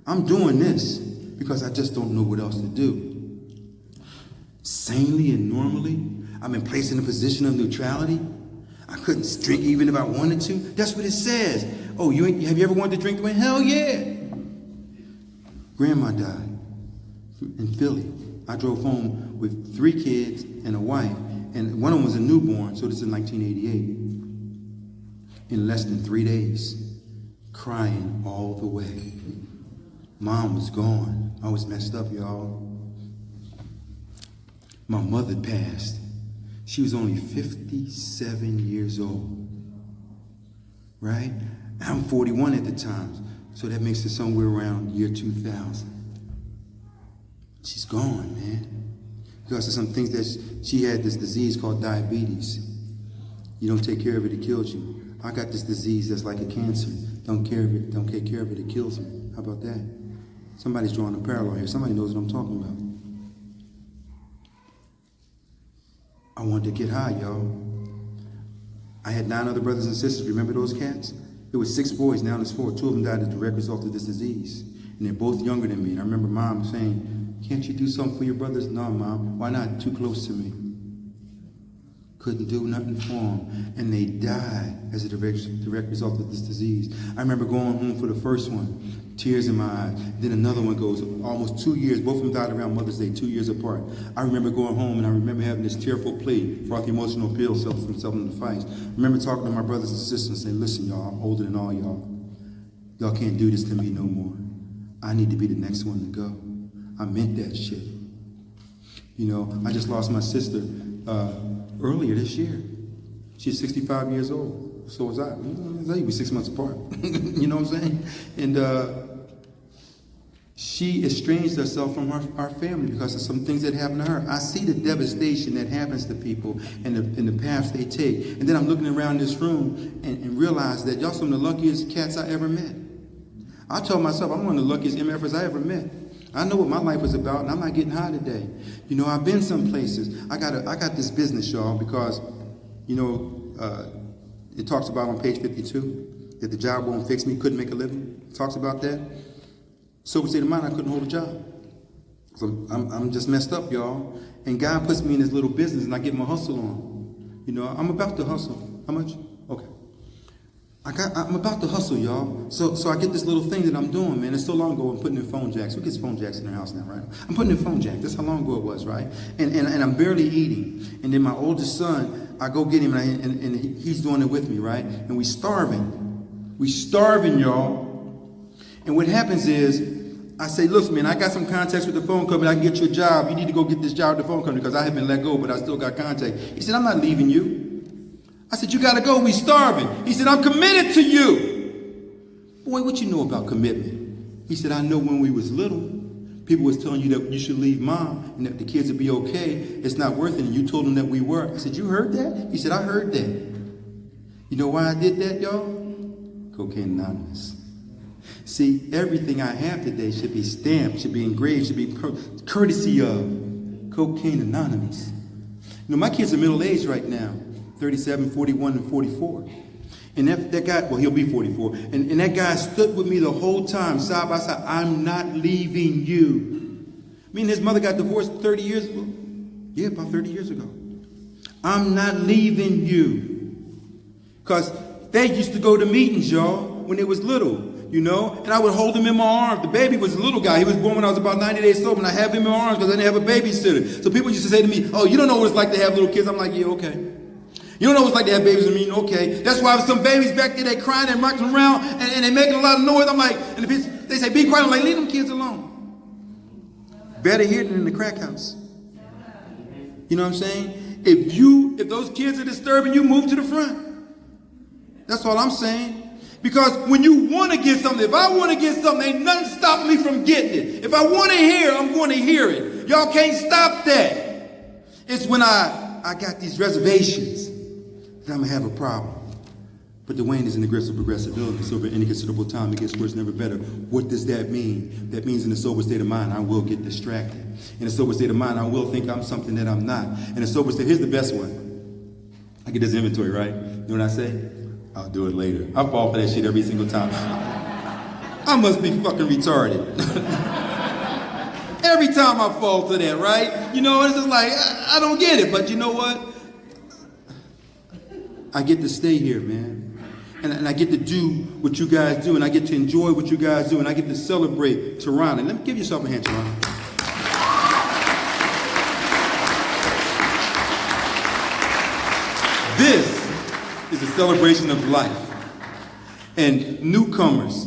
I'm doing this because I just don't know what else to do. Sanely and normally, I've been placed in a position of neutrality. I couldn't drink even if I wanted to. That's what it says. Oh, have you ever wanted to drink, Duane? Hell yeah. Grandma died in Philly. I drove home with 3 kids and a wife, and one of them was a newborn, so this is 1988. In less than 3 days, crying all the way. Mom was gone. I was messed up, y'all. My mother passed. She was only 57 years old, right? I'm 41 at the time, so that makes it somewhere around year 2000. She's gone, man. Because of some things that she had this disease called diabetes. You don't take care of it, it kills you. I got this disease that's like a cancer. Don't take care of it, it kills me. How about that? Somebody's drawing a parallel here. Somebody knows what I'm talking about. I wanted to get high, y'all. I had 9 other brothers and sisters. Remember those cats? It was 6 boys, now there's 4. 2 of them died as a direct result of this disease. And they're both younger than me. And I remember Mom saying, "Can't you do something for your brothers?" "No, Mom. Why not? Too close to me." Couldn't do nothing for them. And they died as a direct result of this disease. I remember going home for the first one, tears in my eyes. Then another one goes, almost 2 years. Both of them died around Mother's Day, 2 years apart. I remember going home and I remember having this tearful plea, brought the emotional appeal from selling the fights. I remember talking to my brothers and sisters and saying, "Listen, y'all, I'm older than all y'all. Y'all can't do this to me no more. I need to be the next one to go." I meant that shit. You know, I just lost my sister earlier this year. She's 65 years old. So was I. We 6 months apart. You know what I'm saying? And She estranged herself from our family because of some things that happened to her. I see the devastation that happens to people and the paths they take. And then I'm looking around this room and realize that y'all some of the luckiest cats I ever met. I told myself I'm one of the luckiest MFers I ever met. I know what my life was about, and I'm not getting high today. You know, I've been some places. I got this business, y'all, because, you know, it talks about on page 52 that the job won't fix me, couldn't make a living. It talks about that. Sober state of mind, I couldn't hold a job. So I'm just messed up, y'all. And God puts me in this little business, and I get my hustle on. You know, I'm about to hustle. How much? Okay. I'm about to hustle, y'all. So I get this little thing that I'm doing, man. It's so long ago I'm putting in phone jacks. Who gets phone jacks in their house now, right? I'm putting in phone jacks. That's how long ago it was, right? And I'm barely eating. And then my oldest son, I go get him, and he's doing it with me, right? And we starving. We starving, y'all. And what happens is, I say, listen, man, I got some contacts with the phone company. I can get you a job. You need to go get this job at the phone company because I haven't been let go, but I still got contact. He said, I'm not leaving you. I said, you got to go. We starving. He said, I'm committed to you. Boy, what you know about commitment? He said, I know when we was little, people was telling you that you should leave mom and that the kids would be okay. It's not worth it. And you told them that we were. I said, you heard that? He said, I heard that. You know why I did that, y'all? Cocaine Anonymous. See, everything I have today should be stamped, should be engraved, should be courtesy of Cocaine Anonymous. You know, my kids are middle-aged right now, 37, 41, and 44. And that guy, well, he'll be 44. And that guy stood with me the whole time, side by side. I'm not leaving you. Me and his mother got divorced 30 years ago. Yeah, about 30 years ago. I'm not leaving you. Because they used to go to meetings, y'all, when they was little. You know, and I would hold him in my arms. The baby was a little guy. He was born when I was about 90 days old, and I have him in my arms because I didn't have a babysitter. So people used to say to me, oh, you don't know what it's like to have little kids. I'm like, yeah, okay. You don't know what it's like to have babies in me? Okay. That's why some babies back there, they crying and rocking around, and they making a lot of noise. I'm like, and they say, be quiet. I'm like, leave them kids alone. Better here than in the crack house. You know what I'm saying? If those kids are disturbing you, move to the front. That's all I'm saying. Because when you want to get something, if I want to get something, ain't nothing stopping me from getting it. If I want to hear, I'm going to hear it. Y'all can't stop that. It's when I got these reservations that I'm going to have a problem. But Duane is in the grips of progressibility, so for any considerable time it gets worse, never better. What does that mean? That means in a sober state of mind, I will get distracted. In a sober state of mind, I will think I'm something that I'm not. In a sober state, here's the best one. I get this inventory, right? You know what I say? I'll do it later. I fall for that shit every single time. I must be fucking retarded. Every time I fall to that, right? You know, it's just like, I don't get it. But you know what? I get to stay here, man. And I get to do what you guys do. And I get to enjoy what you guys do. And I get to celebrate Toronto. Let me give yourself a hand, Toronto. This is a celebration of life. And newcomers,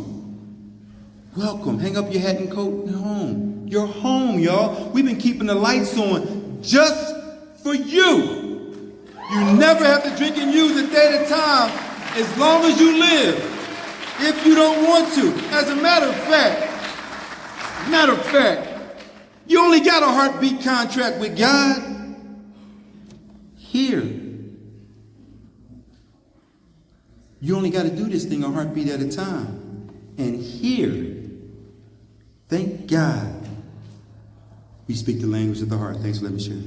welcome. Hang up your hat and coat and home. You're home, y'all. We've been keeping the lights on just for you. You never have to drink and use a day at a time as long as you live, if you don't want to. As a matter of fact, you only got a heartbeat contract with God here. You only got to do this thing a heartbeat at a time. And here, thank God, we speak the language of the heart. Thanks for letting me share.